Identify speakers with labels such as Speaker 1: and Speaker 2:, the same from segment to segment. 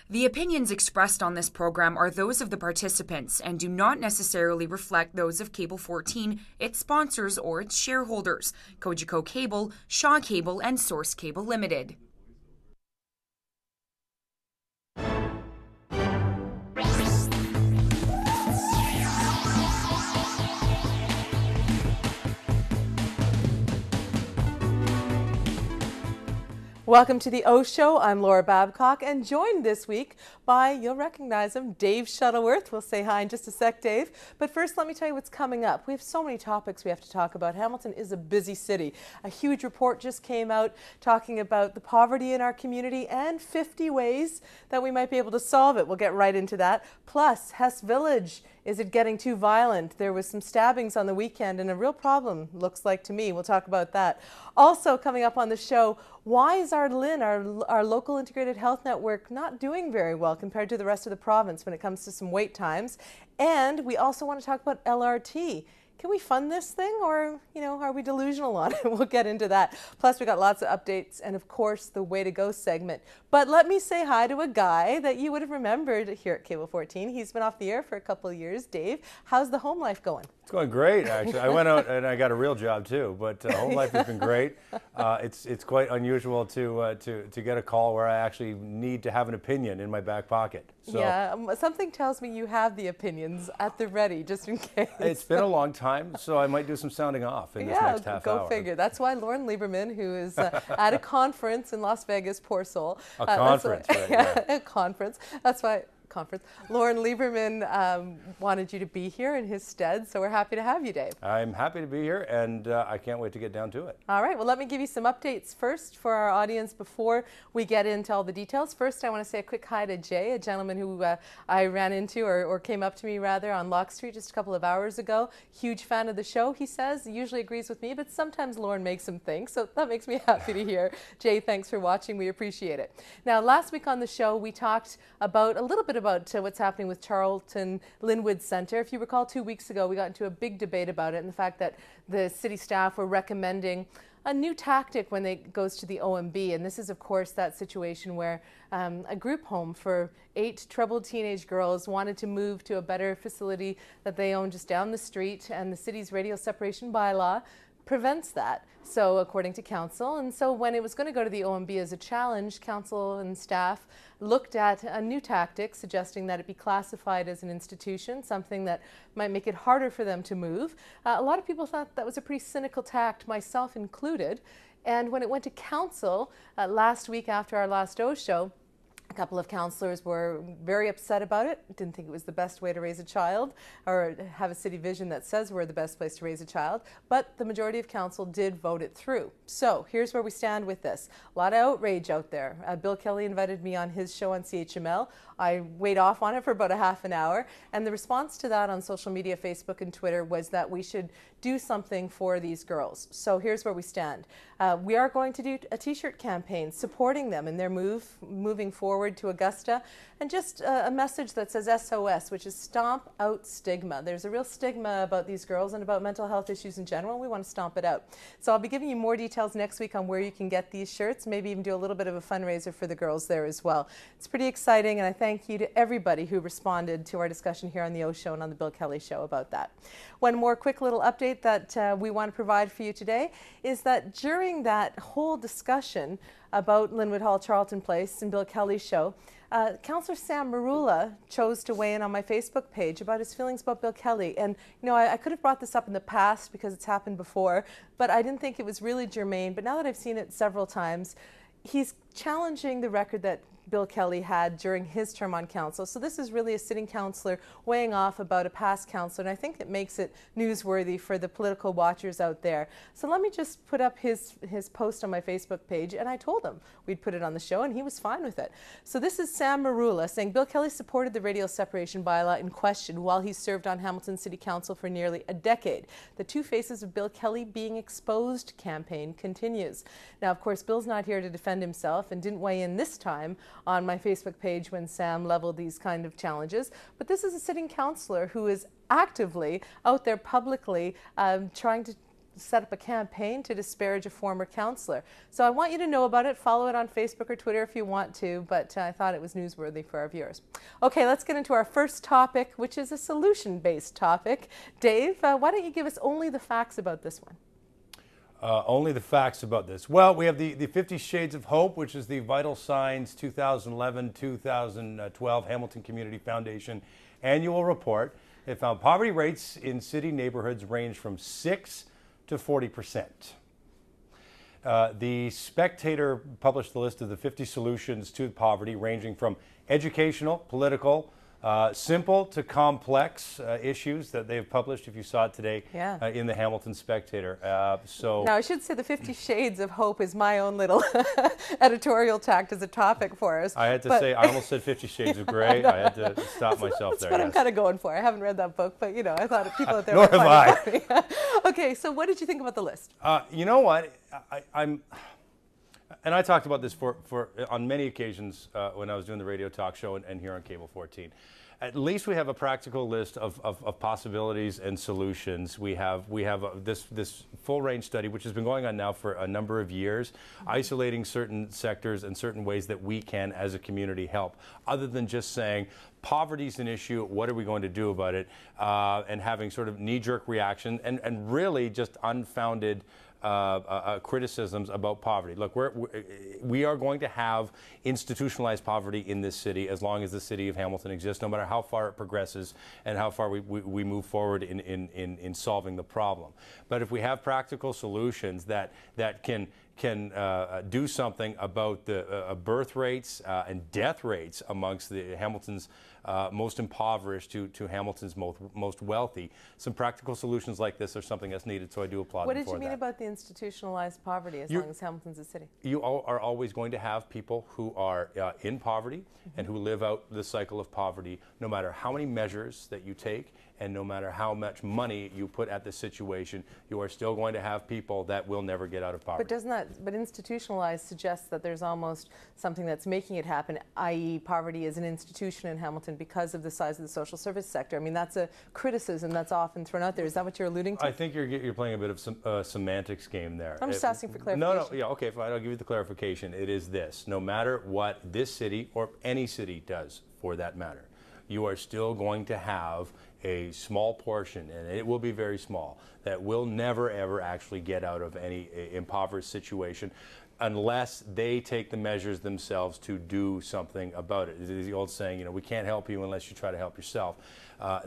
Speaker 1: The opinions expressed on this program are those of the participants and do not necessarily reflect those of Cable 14, its sponsors, or its shareholders, Cogeco Cable, Shaw Cable, and Source Cable Limited.
Speaker 2: Welcome to the O Show. I'm Laura Babcock and joined this week by, you'll recognize him, Dave Shuttleworth. We'll say hi in just a sec, Dave. But first, let me tell you what's coming up. We have so many topics we have to talk about. Hamilton is a busy city. A huge report just came out talking about the poverty in our community and 50 ways that we might be able to solve it. We'll get right into that. Plus, Hess Village. Is it getting too violent? There was some stabbings on the weekend and a real problem, looks like to me. We'll talk about that. Also coming up on the show, why is our LHIN, our local integrated health network, not doing very well compared to the rest of the province when it comes to some wait times? And we also want to talk about LRT. Can we fund this thing, or, are we delusional on it? We'll get into that. Plus, we got lots of updates and, of course, the Way to Go segment. But let me say hi to a guy that you would have remembered here at Cable 14. He's been off the air for a couple of years. Dave, how's the home life going?
Speaker 3: It's going great, actually. I went out and I got a real job too, but home life has been great. It's quite unusual to get a call where I actually need to have an opinion in my back pocket. So,
Speaker 2: yeah, something tells me you have the opinions at the ready, just in case.
Speaker 3: It's been a long time, so I might do some sounding off in this next half hour.
Speaker 2: Go figure. That's why Loren Lieberman, who is at a conference in Las Vegas, poor soul.
Speaker 3: A conference, right? Yeah.
Speaker 2: A conference. That's why. Loren Lieberman wanted you to be here in his stead, so we're happy to have you, Dave.
Speaker 3: I'm happy to be here, and I can't wait to get down to it.
Speaker 2: All right, well, let me give you some updates first for our audience before we get into all the details. First, I want to say a quick hi to Jay, a gentleman who I ran into, or came up to me rather, on Locke Street just a couple of hours ago. Huge fan of the show, he says. He usually agrees with me, but sometimes Loren makes him think, so that makes me happy to hear. Jay, thanks for watching. We appreciate it. Now, last week on the show, we talked about a little bit about what's happening with Charlton Linwood Centre. If you recall, 2 weeks ago, we got into a big debate about it and the fact that the city staff were recommending a new tactic when it goes to the OMB. And this is, of course, that situation where a group home for 8 troubled teenage girls wanted to move to a better facility that they own just down the street, and the city's radio separation bylaw prevents that, so according to council. And so when it was going to go to the OMB as a challenge, council and staff looked at a new tactic suggesting that it be classified as an institution, something that might make it harder for them to move. A lot of people thought that was a pretty cynical tact, myself included. And when it went to council last week after our last O Show, a couple of councillors were very upset about it, didn't think it was the best way to raise a child or have a city vision that says we're the best place to raise a child, but the majority of council did vote it through. So here's where we stand with this. A lot of outrage out there. Bill Kelly invited me on his show on CHML. I weighed off on it for about a half an hour, and the response to that on social media, Facebook and Twitter, was that we should do something for these girls. So here's where we stand. We are going to do a t-shirt campaign supporting them in their moving forward to Augusta, and just a message that says SOS, which is stomp out stigma. There's a real stigma about these girls and about mental health issues in general. We want to stomp it out. So I'll be giving you more details next week on where you can get these shirts, maybe even do a little bit of a fundraiser for the girls there as well. It's pretty exciting, and I thank you to everybody who responded to our discussion here on the O Show and on the Bill Kelly Show about that. One more quick little update that we want to provide for you today is that during that whole discussion about Linwood Hall, Charlton Place, and Bill Kelly's show, Councillor Sam Marula chose to weigh in on my Facebook page about his feelings about Bill Kelly. And, I could have brought this up in the past because it's happened before, but I didn't think it was really germane. But now that I've seen it several times, he's challenging the record that Bill Kelly had during his term on council. So this is really a sitting councillor weighing off about a past councillor, and I think it makes it newsworthy for the political watchers out there. So let me just put up his post on my Facebook page, and I told him we'd put it on the show, and he was fine with it. So this is Sam Marula saying Bill Kelly supported the radio separation bylaw in question while he served on Hamilton City Council for nearly a decade. The Two Faces of Bill Kelly Being Exposed campaign continues. Now, of course, Bill's not here to defend himself and didn't weigh in this time on my Facebook page when Sam leveled these kind of challenges. But this is a sitting councillor who is actively out there publicly trying to set up a campaign to disparage a former councillor. So I want you to know about it. Follow it on Facebook or Twitter if you want to, but I thought it was newsworthy for our viewers. Okay, let's get into our first topic, which is a solution-based topic. Dave, why don't you give us only the facts about this one?
Speaker 3: Only the facts about this. Well, we have the 50 Shades of Hope, which is the Vital Signs 2011-2012 Hamilton Community Foundation annual report. It found poverty rates in city neighborhoods range from 6 to 40%. The Spectator published the list of the 50 solutions to poverty, ranging from educational, political, simple to complex issues that they've published, if you saw it today, in the Hamilton Spectator.
Speaker 2: Now, I should say the 50 Shades of Hope is my own little editorial tact as a topic for us.
Speaker 3: I had to say, I almost said 50 Shades of Grey. I had to stop myself there.
Speaker 2: That's what I'm kind of going for. I haven't read that book, but, you know, I thought people out there
Speaker 3: Nor
Speaker 2: might
Speaker 3: have
Speaker 2: find it funny. Okay, so what did you think about the list?
Speaker 3: You know what? And I talked about this on many occasions when I was doing the radio talk show and here on Cable 14. At least we have a practical list of possibilities and solutions. We have this full range study, which has been going on now for a number of years, isolating certain sectors and certain ways that we can, as a community, help, other than just saying poverty is an issue, what are we going to do about it, and having sort of knee-jerk reaction and really just unfounded criticisms about poverty. Look, we are going to have institutionalized poverty in this city as long as the city of Hamilton exists, no matter how far it progresses and how far we move forward in solving the problem. But if we have practical solutions that can do something about the birth rates and death rates amongst the Hamilton's most impoverished to Hamilton's most wealthy, some practical solutions like this are something that's needed, so I do applaud them for that.
Speaker 2: What did you mean about the institutionalized poverty as long as Hamilton's a city?
Speaker 3: You are always going to have people who are in poverty and who live out the cycle of poverty, no matter how many measures that you take and no matter how much money you put at the situation, you are still going to have people that will never get out of poverty.
Speaker 2: But institutionalized suggests that there's almost something that's making it happen, i.e. poverty is an institution in Hamilton because of the size of the social service sector. I mean, that's a criticism that's often thrown out there. Is that what you're alluding to?
Speaker 3: I think you're playing a bit of some semantics game there.
Speaker 2: I'm just asking for clarification.
Speaker 3: No, yeah, okay, fine, I'll give you the clarification. It is this: no matter what this city or any city does, for that matter, you are still going to have a small portion, and it will be very small, that will never ever actually get out of any impoverished situation unless they take the measures themselves to do something about it. It's the old saying, you know, we can't help you unless you try to help yourself.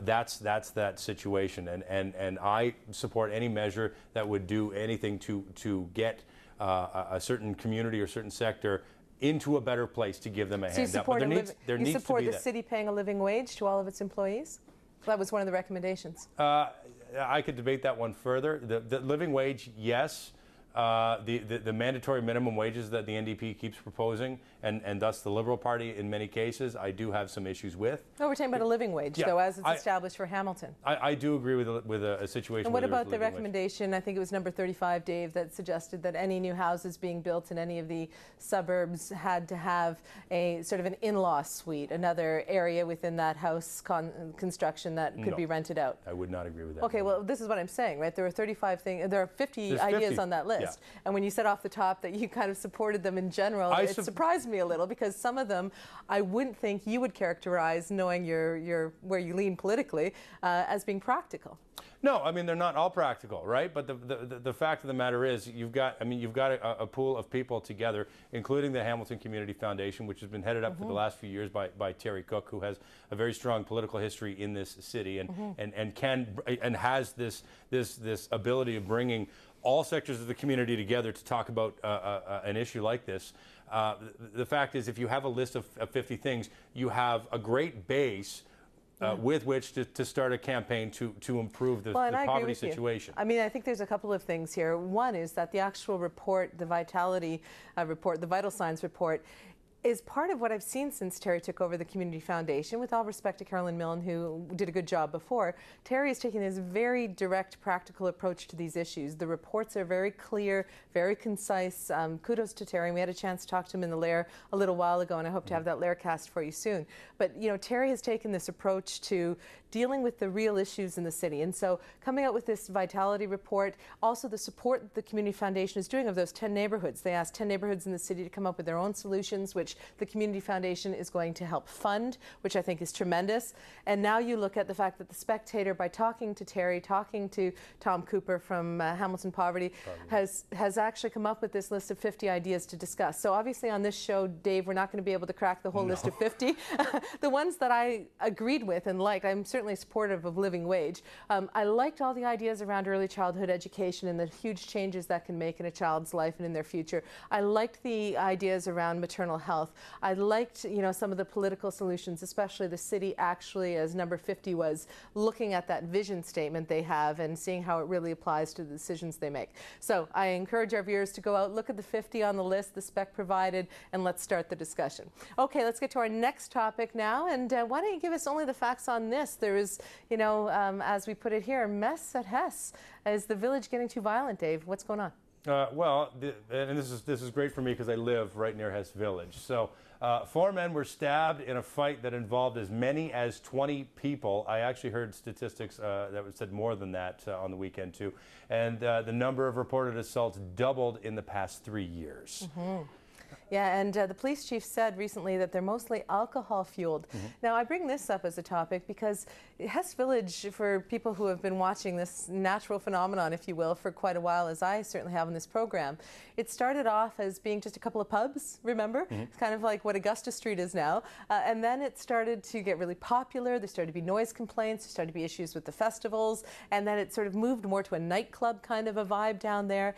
Speaker 3: That's that situation, and I support any measure that would do anything to get a certain community or certain sector into a better place, to give them a hand up. But there needs to be that.
Speaker 2: You support the city paying a living wage to all of its employees? That was one of the recommendations.
Speaker 3: I could debate that one further. The living wage, yes. The mandatory minimum wages that the NDP keeps proposing, and thus the Liberal Party in many cases, I do have some issues with.
Speaker 2: No, we're talking about a living wage, though, as it's established for Hamilton.
Speaker 3: I do agree with a situation.
Speaker 2: And what about the recommendation, I think it was number 35, Dave, that suggested that any new houses being built in any of the suburbs had to have a sort of an in-law suite, another area within that house construction that could be rented out?
Speaker 3: I would not agree with that.
Speaker 2: Okay, well, this is what I'm saying, right? There are 35 things, there are 50 ideas on that list. Yeah. And when you said off the top that you kind of supported them in general, it surprised me a little, because some of them I wouldn't think you would characterize, knowing where you lean politically, as being practical.
Speaker 3: No, I mean, they're not all practical, right? But the fact of the matter is, you've got a pool of people together, including the Hamilton Community Foundation, which has been headed up for the last few years by Terry Cook, who has a very strong political history in this city, and has this ability of bringing all sectors of the community together to talk about an issue like this. The fact is, if you have a list of 50 things, you have a great base with which to start a campaign to improve the poverty situation.
Speaker 2: I mean, I think there's a couple of things here. One is that the actual report, the Vitality report, the Vital Signs report, is part of what I've seen since Terry took over the Community Foundation. With all respect to Carolyn Milne, who did a good job before, Terry is taking this very direct, practical approach to these issues. The reports are very clear, very concise. Kudos to Terry. We had a chance to talk to him in the Lair a little while ago, and I hope to have that Lair cast for you soon. But, you know, Terry has taken this approach to dealing with the real issues in the city. And so coming out with this vitality report, also the support that the Community Foundation is doing of those 10 neighborhoods. They asked 10 neighborhoods in the city to come up with their own solutions, which the Community Foundation is going to help fund, which I think is tremendous. And now you look at the fact that the Spectator, by talking to Terry, talking to Tom Cooper from Hamilton Poverty, has actually come up with this list of 50 ideas to discuss. So obviously on this show, Dave, we're not going to be able to crack the whole list of 50. The ones that I agreed with and liked, I'm certainly supportive of living wage. I liked all the ideas around early childhood education and the huge changes that can make in a child's life and in their future. I liked the ideas around maternal health. I liked, you know, some of the political solutions, especially the city actually, as number 50 was, looking at that vision statement they have and seeing how it really applies to the decisions they make. So I encourage our viewers to go out, look at the 50 on the list the spec provided, and let's start the discussion. Okay, let's get to our next topic now, and why don't you give us only the facts on this? There is, you know, as we put it here, mess at Hess. Is the village getting too violent, Dave? What's going on?
Speaker 3: And this is great for me because I live right near Hess Village. So 4 men were stabbed in a fight that involved as many as 20 people. I actually heard statistics that said more than that on the weekend too. And the number of reported assaults doubled in the past 3 years.
Speaker 2: Yeah, and the police chief said recently that they're mostly alcohol fueled. Now, I bring this up as a topic because Hess Village, for people who have been watching this natural phenomenon, if you will, for quite a while, as I certainly have in this program, it started off as being just a couple of pubs, remember? It's kind of like what Augusta Street is now. And then it started to get really popular. There started to be noise complaints. There started to be issues with the festivals. And then it sort of moved more to a nightclub kind of a vibe down there.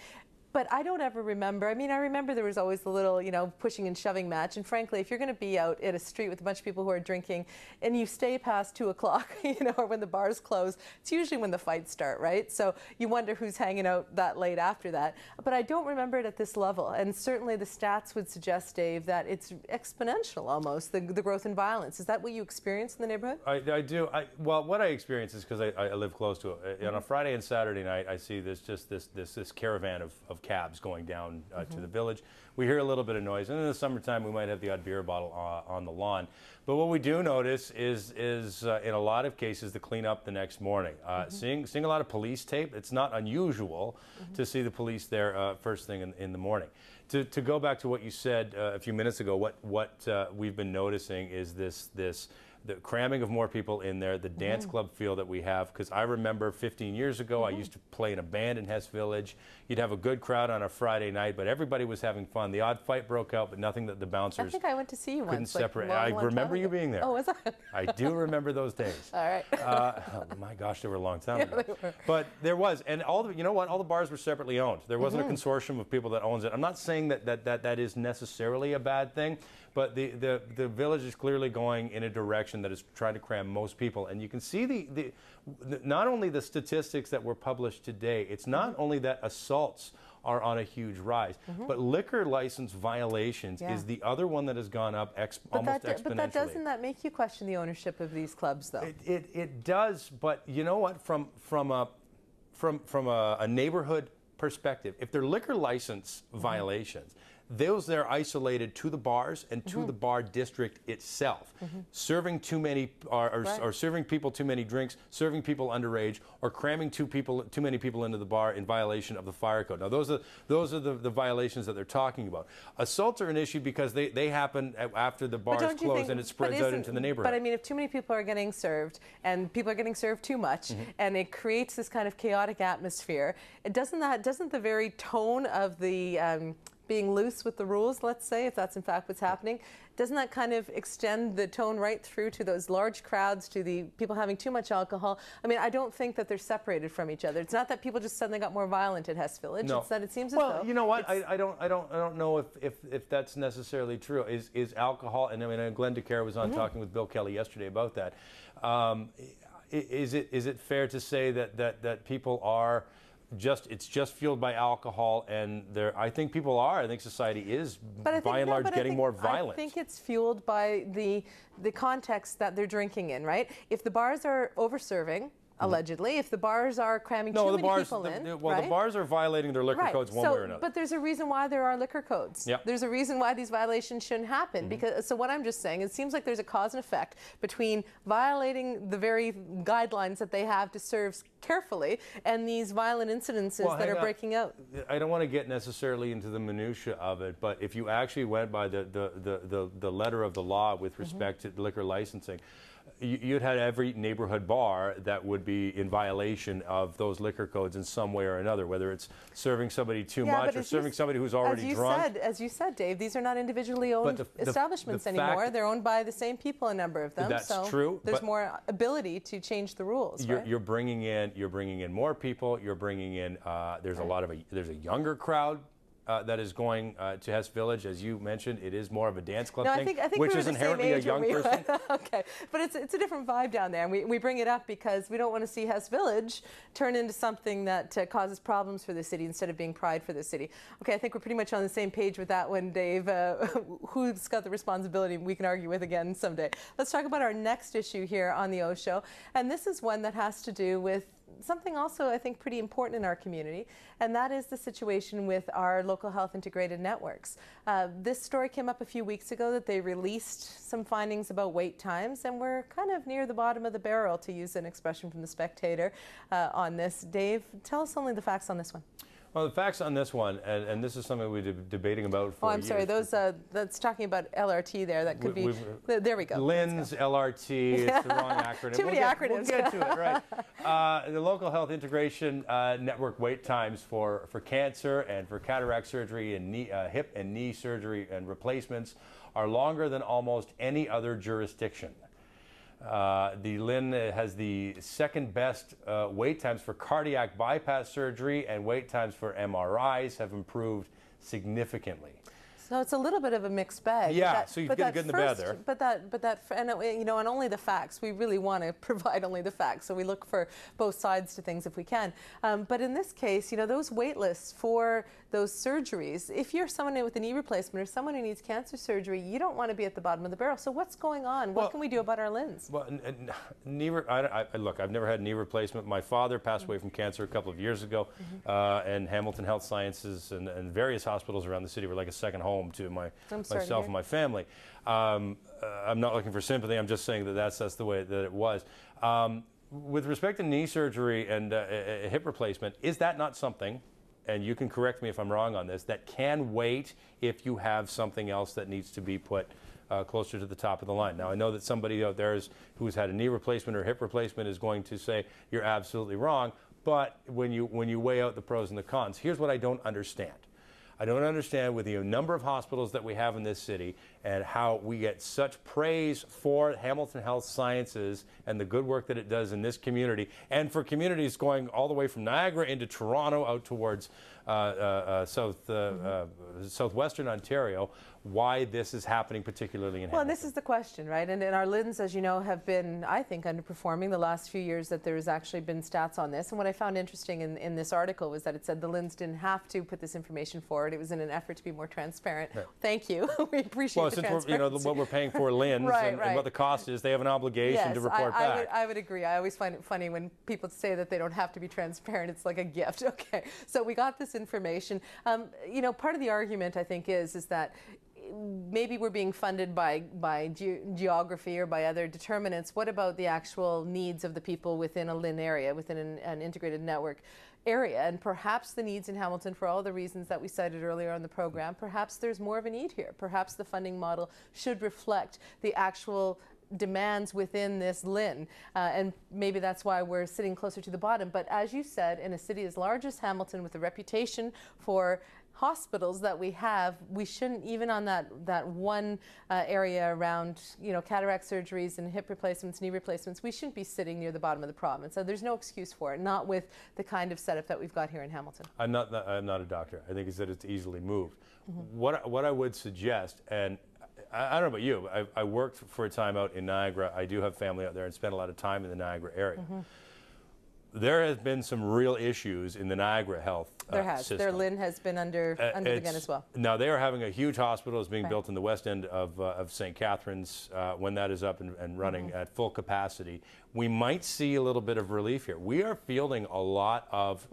Speaker 2: But I don't ever remember. I mean, I remember there was always the little, you know, pushing and shoving match. And frankly, if you're going to be out at a street with a bunch of people who are drinking and you stay past 2 o'clock, you know, or when the bars close, it's usually when the fights start, right? So you wonder who's hanging out that late after that. But I don't remember it at this level. And certainly the stats would suggest, Dave, that it's exponential almost, the growth in violence. Is that what you experience in the neighborhood?
Speaker 3: I do. Well, what I experience is because I live close to it. On a Friday and Saturday night, I see this caravan of cabs going down to the village. We hear a little bit of noise, and in the summertime we might have the odd beer bottle on the lawn. But what we do notice is in a lot of cases the cleanup the next morning. Seeing a lot of police tape. It's not unusual to see the police there first thing in the morning. To go back to what you said a few minutes ago, what we've been noticing is the cramming of more people in there, the dance club feel that we have, because I remember 15 years ago I used to play in a band in Hess Village. You'd have a good crowd on a Friday night, but everybody was having fun. The odd fight broke out, but nothing that the bouncers
Speaker 2: I think I went to see you
Speaker 3: couldn't
Speaker 2: once.
Speaker 3: separate.
Speaker 2: Like,
Speaker 3: I remember you being there.
Speaker 2: Oh, was I?
Speaker 3: I do remember those days.
Speaker 2: All right.
Speaker 3: Oh my gosh, they were a long time ago. But there was, and you know what? All the bars were separately owned. There wasn't a consortium of people that owns it. I'm not saying that is necessarily a bad thing, but the village is clearly going in a direction that is trying to cram most people. And you can see not only the statistics that were published today, it's not only that assaults are on a huge rise, but liquor license violations is the other one that has gone up almost exponentially.
Speaker 2: But doesn't that make you question the ownership of these clubs, though?
Speaker 3: It does, but you know what? From a neighborhood perspective, if they're liquor license violations, those they're isolated to the bars and to the bar district itself. Serving too many or serving people too many drinks, serving people underage, or cramming too many people into the bar in violation of the fire code. Now those are the violations that they're talking about. Assaults are an issue because they happen after the bars close and it spreads out into the neighborhood.
Speaker 2: But I mean, if too many people are getting served and people are getting served too much, and it creates this kind of chaotic atmosphere, doesn't the very tone of the being loose with the rules, let's say, if that's in fact what's happening, doesn't that kind of extend the tone right through to those large crowds, to the people having too much alcohol? I mean, I don't think that they're separated from each other. It's not that people just suddenly got more violent at Hess Village.
Speaker 3: No.
Speaker 2: It's that it seems as
Speaker 3: well,
Speaker 2: though.
Speaker 3: you know what? I don't know if that's necessarily true. Is alcohol? And I mean, Glenn DeCare was on talking with Bill Kelly yesterday about that. Is it fair to say that people are it's just fueled by alcohol, and I think people are. I think society is by and large getting more violent.
Speaker 2: I think it's fueled by the context that they're drinking in, right? If the bars are over serving, allegedly, if the bars are cramming too many people in.
Speaker 3: Well, the bars are violating their liquor codes one way or another.
Speaker 2: But there's a reason why there are liquor codes.
Speaker 3: Yep.
Speaker 2: There's a reason why these violations shouldn't happen. So what I'm just saying, it seems like there's a cause and effect between violating the very guidelines that they have to serve carefully and these violent incidences that are breaking out.
Speaker 3: I don't want to get necessarily into the minutia of it, but if you actually went by the letter of the law with respect to liquor licensing, you'd had every neighborhood bar that would be in violation of those liquor codes in some way or another, whether it's serving somebody too much or serving somebody who's already drunk.
Speaker 2: As you said, Dave, these are not individually owned establishments anymore. They're owned by the same people, a number of them.
Speaker 3: That's
Speaker 2: so
Speaker 3: true.
Speaker 2: There's more ability to change the rules.
Speaker 3: You're bringing in more people. You're bringing in. There's a younger crowd. That is going to Hess Village, as you mentioned. It is more of a dance club thing,
Speaker 2: I think
Speaker 3: which is inherently a young person.
Speaker 2: Okay, but it's a different vibe down there, and we bring it up because we don't want to see Hess Village turn into something that causes problems for the city instead of being pride for the city. Okay, I think we're pretty much on the same page with that one, Dave. Who's got the responsibility? We can argue with again someday. Let's talk about our next issue here on the O Show, and this is one that has to do with something also I think pretty important in our community, and that is the situation with our local health integrated networks. This story came up a few weeks ago that they released some findings about wait times, and we're kind of near the bottom of the barrel, to use an expression from the Spectator, on this. Dave, tell us only the facts on this one.
Speaker 3: Well, the facts on this one, and this is something we've been debating about for years.
Speaker 2: Sorry, that's talking about LRT there. That could be, there we go.
Speaker 3: LHIN's, LRT, it's the wrong acronym.
Speaker 2: Too many acronyms.
Speaker 3: We'll get to it, right. The local health integration network wait times for cancer and for cataract surgery and hip and knee surgery and replacements are longer than almost any other jurisdiction. The LHIN has the second best wait times for cardiac bypass surgery, and wait times for MRIs have improved significantly.
Speaker 2: So it's a little bit of a mixed bag.
Speaker 3: Yeah, so you get the good and the bad there.
Speaker 2: And only the facts. We really want to provide only the facts. So we look for both sides to things if we can. But in this case, those wait lists for those surgeries, if you're someone with a knee replacement or someone who needs cancer surgery, you don't want to be at the bottom of the barrel. So what's going on? What can we do about our LHINs?
Speaker 3: Well, look, I've never had a knee replacement. My father passed away from cancer a couple of years ago, and Hamilton Health Sciences and various hospitals around the city were like a second home to myself and my family. I'm not looking for sympathy. I'm just saying that's the way that it was. With respect to knee surgery and a hip replacement, is that not something, and you can correct me if I'm wrong on this, that can wait if you have something else that needs to be put closer to the top of the line? Now, I know that somebody out there who's had a knee replacement or hip replacement is going to say you're absolutely wrong, but when you weigh out the pros and the cons, here's what I don't understand. I don't understand with the number of hospitals that we have in this city and how we get such praise for Hamilton Health Sciences and the good work that it does in this community, and for communities going all the way from Niagara into Toronto out towards southwestern Ontario, why this is happening particularly in Hamilton.
Speaker 2: Well, and this is the question, right? And our LHINs, as you know, have been, I think, underperforming the last few years. That there's actually been stats on this. And what I found interesting in this article was that it said the LHINs didn't have to put this information forward. It was in an effort to be more transparent. Yeah. Thank you. We appreciate the transparency.
Speaker 3: Well, since what we're paying for LHINs and what the cost is, they have an obligation to report back.
Speaker 2: I would agree. I always find it funny when people say that they don't have to be transparent. It's like a gift. Okay, so we got this information. Part of the argument, I think, is that maybe we're being funded by geography or by other determinants. What about the actual needs of the people within a LHIN area, within an integrated network area? And perhaps the needs in Hamilton, for all the reasons that we cited earlier on the program, perhaps there's more of a need here. Perhaps the funding model should reflect the actual demands within this LHIN, and maybe that's why we're sitting closer to the bottom. But as you said, in a city as large as Hamilton, with a reputation for hospitals that we have, we shouldn't, even on that one area around cataract surgeries and hip replacements, knee replacements, we shouldn't be sitting near the bottom of the province. So there's no excuse for it, not with the kind of setup that we've got here in Hamilton.
Speaker 3: I'm not a doctor. I think it's easily moved. What I would suggest, and I don't know about you, I worked for a time out in Niagara. I do have family out there and spent a lot of time in the Niagara area. There has been some real issues in the Niagara health
Speaker 2: There has.
Speaker 3: system.
Speaker 2: Their LHIN has been under the gun as well.
Speaker 3: Now, they are having a huge hospital that's being built in the west end of St. Catharines. When that is up and running at full capacity, we might see a little bit of relief here. We are fielding a lot of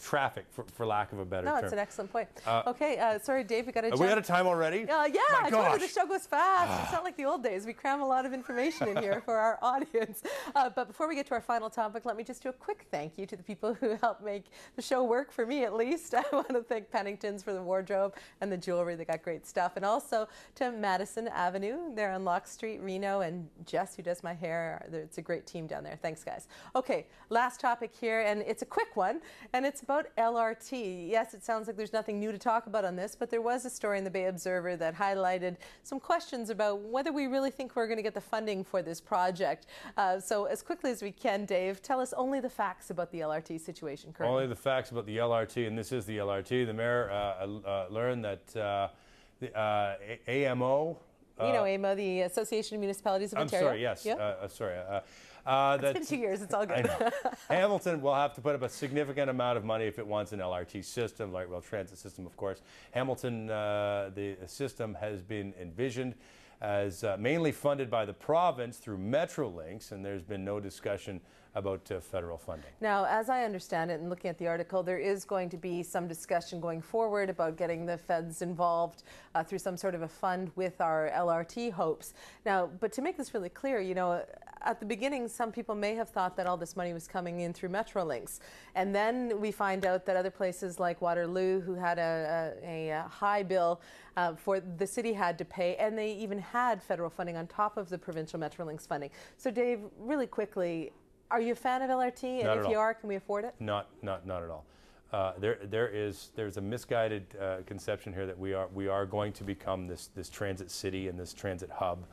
Speaker 3: traffic, for lack of a better term.
Speaker 2: No, it's an excellent point. Okay, sorry, Dave, we got to jump.
Speaker 3: Are we out of time already?
Speaker 2: Yeah, I told you the show goes fast. It's not like the old days. We cram a lot of information in here for our audience. But before we get to our final topic, let me just do a quick thank you to the people who helped make the show work, for me at least. I want to thank Pennington's for the wardrobe and the jewelry. They got great stuff. And also to Madison Avenue there on Locke Street, Reno, and Jess, who does my hair. It's a great team down there. Thanks, guys. Okay, last topic here, and it's a quick one, and it's about LRT. Yes, it sounds like there's nothing new to talk about on this, but there was a story in the Bay Observer that highlighted some questions about whether we really think we're going to get the funding for this project. So as quickly as we can, Dave, tell us only the facts about the LRT situation currently.
Speaker 3: Only the facts about the LRT, and this is the LRT. The mayor learned that the AMO.
Speaker 2: AMO, the Association of Municipalities of Ontario.
Speaker 3: I'm sorry, yes.
Speaker 2: Yep.
Speaker 3: Sorry.
Speaker 2: It's been 2 years. It's all good.
Speaker 3: Hamilton will have to put up a significant amount of money if it wants an LRT system, light rail transit system, of course. Hamilton, the system has been envisioned as mainly funded by the province through Metrolinx, and there's been no discussion about federal funding.
Speaker 2: Now, as I understand it, and looking at the article, there is going to be some discussion going forward about getting the feds involved through some sort of a fund with our LRT hopes. Now, but to make this really clear, at the beginning, some people may have thought that all this money was coming in through Metrolinx. And then we find out that other places like Waterloo, who had a high bill for the city had to pay, and they even had federal funding on top of the provincial Metrolinx funding. So Dave, really quickly, are you a fan of LRT? And if you are, can we afford it?
Speaker 3: Not at all. There's a misguided conception here that we are going to become this transit city and this transit hub.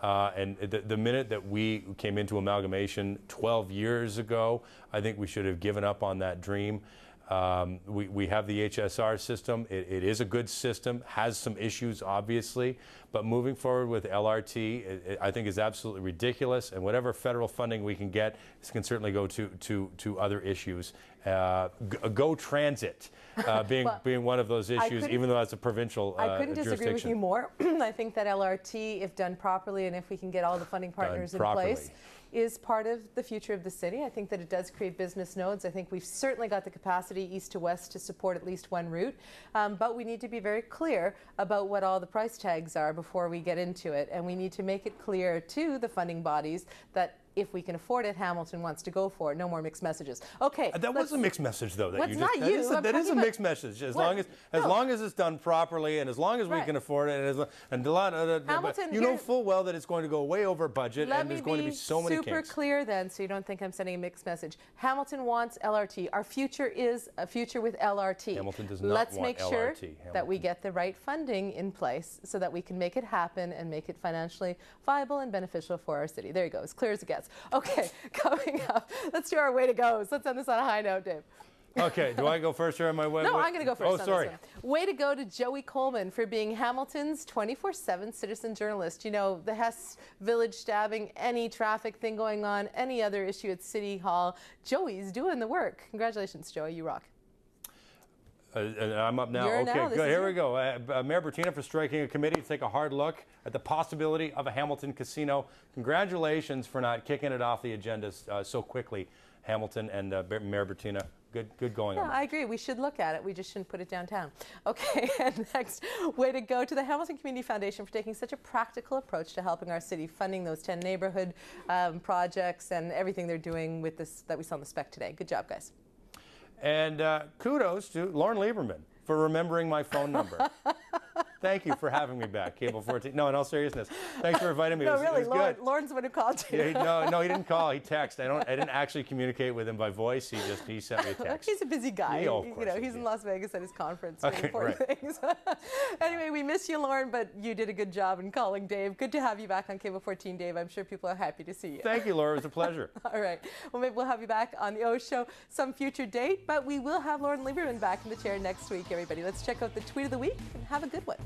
Speaker 3: And the minute that we came into amalgamation 12 years ago, I think we should have given up on that dream. We have the HSR system. It is a good system, has some issues, obviously, but moving forward with LRT, I think is absolutely ridiculous, and whatever federal funding we can get, this can certainly go to other issues. Go transit being one of those issues, even though that's a provincial
Speaker 2: I couldn't disagree with you more. I think that LRT, if done properly and if we can get all the funding partners in place, is part of the future of the city. I think that it does create business nodes. I think we've certainly got the capacity east to west to support at least one route, but we need to be very clear about what all the price tags are before we get into it, and we need to make it clear to the funding bodies that if we can afford it, Hamilton wants to go for it. No more mixed messages. Okay.
Speaker 3: That was a mixed message, though. That is a mixed message. As long as it's done properly, and as long as we can afford it, and a lot of
Speaker 2: Hamilton,
Speaker 3: you know full well that it's going to go way over budget, and there's going to be so many kinks.
Speaker 2: Let me be super clear then, so you don't think I'm sending a mixed message. Hamilton wants LRT. Our future is a future with LRT.
Speaker 3: Hamilton does not
Speaker 2: Let's
Speaker 3: want
Speaker 2: make sure
Speaker 3: LRT.
Speaker 2: that we get the right funding in place so that we can make it happen and make it financially viable and beneficial for our city. There you go, as clear as it gets. Okay, coming up, let's do our way to goes. Let's end this on a high note, Dave.
Speaker 3: Okay, do I go first or am I way?
Speaker 2: No, I'm going to go first.
Speaker 3: Oh, sorry.
Speaker 2: Way to go to Joey Coleman for being Hamilton's 24/7 citizen journalist. You know, the Hess Village stabbing, any traffic thing going on, any other issue at City Hall. Joey's doing the work. Congratulations, Joey. You rock.
Speaker 3: And I'm up now.
Speaker 2: You're
Speaker 3: okay,
Speaker 2: now.
Speaker 3: Good. Here we go. Mayor Bertina for striking a committee to take a hard look at the possibility of a Hamilton casino. Congratulations for not kicking it off the agenda so quickly, Hamilton and Mayor Bertina. Good going on.
Speaker 2: Yeah, I agree. We should look at it. We just shouldn't put it downtown. Okay, and next, way to go to the Hamilton Community Foundation for taking such a practical approach to helping our city, funding those 10 neighborhood projects and everything they're doing with this that we saw on the spec today. Good job, guys.
Speaker 3: And kudos to Lauren Lieberman for remembering my phone number. Thank you for having me back, Cable 14. No, in all seriousness, thanks for inviting me.
Speaker 2: No,
Speaker 3: it was good.
Speaker 2: Lauren's the one who called you.
Speaker 3: Yeah, no, he didn't call. He texted. I didn't actually communicate with him by voice. He sent me a text.
Speaker 2: He's a busy guy.
Speaker 3: Yeah,
Speaker 2: he's in Las Vegas at his conference.
Speaker 3: Okay, right.
Speaker 2: Things. Anyway, we miss you, Lauren, but you did a good job in calling Dave. Good to have you back on Cable 14, Dave. I'm sure people are happy to see you.
Speaker 3: Thank you, Laura. It was a pleasure.
Speaker 2: All right. Well, maybe we'll have you back on the O Show some future date, but we will have Lauren Lieberman back in the chair next week, everybody. Let's check out the tweet of the week and have a good one.